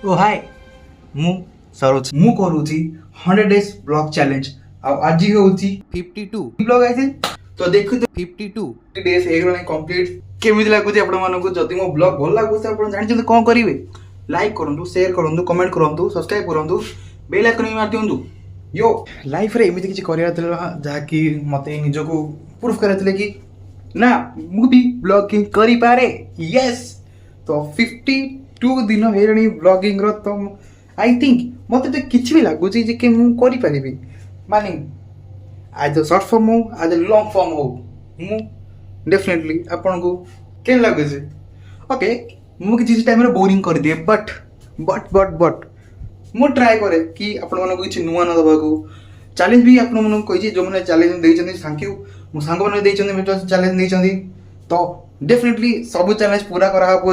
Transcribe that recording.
ओ हाय मु सरोज मु करूची 100 डेज ब्लॉग चैलेंज आज होची 52 ब्लॉग आइसे तो देखु 52 डेज हेगलानी कंप्लीट केमिति लागुची आपण मानको जति मो ब्लॉग भल लागुची आपण जानि छथि कोन करिवे लाइक करंतु शेयर करंतु कमेंट करंतु सब्सक्राइब करंतु बेल आइकन भी मार दियंतु यो लाइफ रे एमिति किछि करिया तला जहा कि मते निजको प्रूफ करथिले कि ना मु भी ब्लॉगिंग करि पारे यस तो 52 दिन हेरणी ब्लॉगिंग रो तो आई थिंक मते तो किछि भी लागुची जे कि मु करि परिबी माने आज शॉर्ट फॉर्म हो आज लॉन्ग फॉर्म हो मु डेफिनेटली आपन को केन लागुची ओके मु किछि टाइम रे बोरिंग कर दिए बट मु ट्राई करे कि आपण मन को किछि नुवा न दबा को चैलेंज भी आपण मन को कहि जो माने चैलेंज देइ छथि थैंक यू मु संग मन देइ छथि मेटो चैलेंज देइ छथि तो डेफिनेटली सब चैलेंज पूरा करा हो